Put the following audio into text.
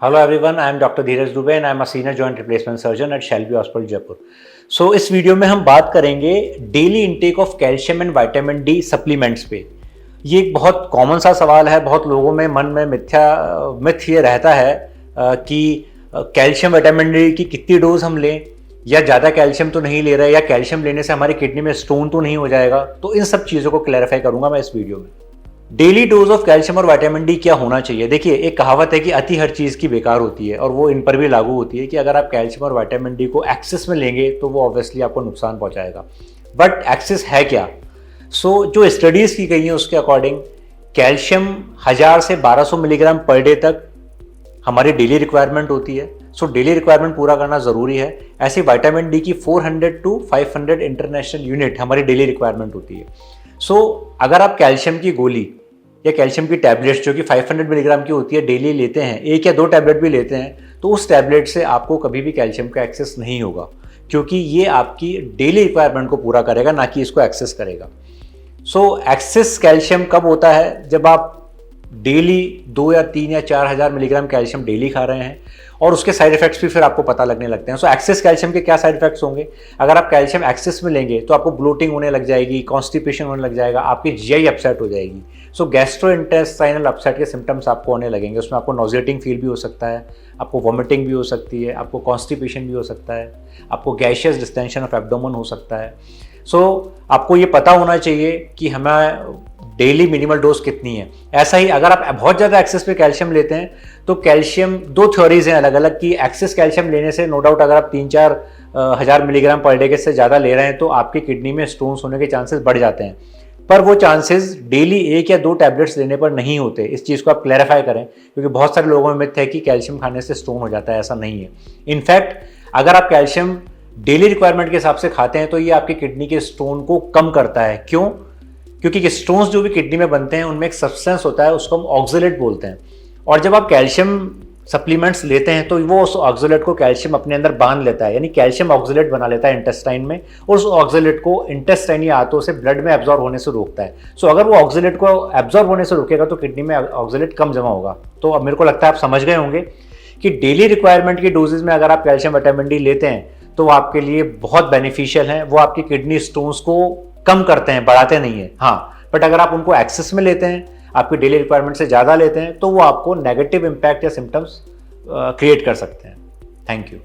Hello everyone, I am Dr. Dheeraj Dubey and I am a senior joint replacement surgeon at Shelby Hospital Jaipur. So इस video में हम बात करेंगे daily intake of calcium and vitamin D supplements पे। ये एक बहुत common सा सवाल है, बहुत लोगों में मन में मिथ ये रहता है कि कैल्शियम विटामिन डी की कितनी डोज हम लें, या ज़्यादा कैल्शियम तो नहीं ले रहे, या कैल्शियम लेने से हमारी किडनी में स्टोन तो नहीं हो जाएगा। तो इन सब चीज़ों को क्लैरिफाई करूंगा मैं इस वीडियो में। डेली डोज ऑफ कैल्शियम और विटामिन डी क्या होना चाहिए। देखिए, एक कहावत है कि अति हर चीज़ की बेकार होती है, और वो इन पर भी लागू होती है कि अगर आप कैल्शियम और विटामिन डी को एक्सेस में लेंगे तो वो ऑब्वियसली आपको नुकसान पहुंचाएगा। बट एक्सेस है क्या? जो स्टडीज़ की गई हैं उसके अकॉर्डिंग कैल्शियम 1000 से 1200 मिलीग्राम पर डे तक हमारी डेली रिक्वायरमेंट होती है। डेली रिक्वायरमेंट पूरा करना ज़रूरी है। ऐसे विटामिन डी की 400 टू 500 इंटरनेशनल यूनिट हमारी डेली रिक्वायरमेंट होती है। अगर आप कैल्शियम की गोली या कैल्शियम की टैबलेट्स जो कि 500 मिलीग्राम की होती है डेली लेते हैं, एक या दो टैबलेट भी लेते हैं, तो उस टैबलेट से आपको कभी भी कैल्शियम का एक्सेस नहीं होगा, क्योंकि ये आपकी डेली रिक्वायरमेंट को पूरा करेगा, ना कि इसको एक्सेस करेगा। एक्सेस कैल्शियम कब होता है? जब आप डेली 2 या 3 या 4000 मिलीग्राम कैल्शियम डेली खा रहे हैं, और उसके साइड इफेक्ट्स भी फिर आपको पता लगने लगते हैं। एक्सेस कैल्शियम के क्या साइड इफेक्ट्स होंगे? अगर आप कैल्शियम एक्सेस में लेंगे तो आपको ब्लोटिंग होने लग जाएगी, कॉन्स्टिपेशन होने लग जाएगा, आपकी जीआई अपसेट हो जाएगी। गैस्ट्रो इंटेस्टाइनल अपसेट के सिम्टम्स आपको होने लगेंगे। उसमें आपको नॉजिएटिंग फील भी हो सकता है, आपको वॉमिटिंग भी हो सकती है, आपको कॉन्स्टिपेशन भी हो सकता है, आपको गैशियस डिस्टेंशन ऑफ एब्डोमेन हो सकता है। आपको ये पता होना चाहिए कि हमें डेली मिनिमल डोज कितनी है। ऐसा ही अगर आप बहुत ज़्यादा एक्सेस पे कैल्शियम लेते हैं तो कैल्शियम, दो थ्योरीज हैं अलग अलग कि एक्सेस कैल्शियम लेने से नो डाउट अगर आप 3-4 हज़ार मिलीग्राम पर डे के से ज़्यादा ले रहे हैं तो आपकी किडनी में स्टोन्स होने के चांसेस बढ़ जाते हैं, पर वो चांसेस डेली 1 या 2 टैबलेट्स लेने पर नहीं होते। इस चीज़ को आप क्लैरिफाई करें, क्योंकि बहुत सारे लोगों में मिथ है कि कैल्शियम खाने से स्टोन हो जाता है। ऐसा नहीं है। इनफैक्ट अगर आप कैल्शियम डेली रिक्वायरमेंट के हिसाब से खाते हैं तो ये आपकी किडनी के स्टोन को कम करता है। क्यों? क्योंकि स्टोन्स जो भी किडनी में बनते हैं उनमें एक सब्सटेंस होता है, उसको हम ऑक्सलेट बोलते हैं, और जब आप कैल्शियम सप्लीमेंट्स लेते हैं तो वो उस ऑक्सलेट को कैल्शियम अपने अंदर बांध लेता है, यानी कैल्शियम ऑक्सलेट बना लेता है इंटेस्टाइन में, और उस ऑक्सलेट को इंटेस्टाइन या आंतों से ब्लड में एब्जॉर्ब होने से रोकता है। अगर वो ऑक्सलेट को एब्जॉर्ब होने से रोकेगा तो किडनी में ऑक्सलेट कम जमा होगा। तो अब मेरे को लगता है आप समझ गए होंगे कि डेली रिक्वायरमेंट की डोजेज में अगर आप कैल्शियम विटामिन डी लेते हैं तो वो आपके लिए बहुत बेनिफिशियल है। वो आपकी किडनी स्टोन्स को कम करते हैं, बढ़ाते नहीं है। हाँ, बट अगर आप उनको एक्सेस में लेते हैं, आपकी डेली रिक्वायरमेंट से ज़्यादा लेते हैं, तो वो आपको नेगेटिव इम्पैक्ट या सिम्टम्स क्रिएट कर सकते हैं। Thank you.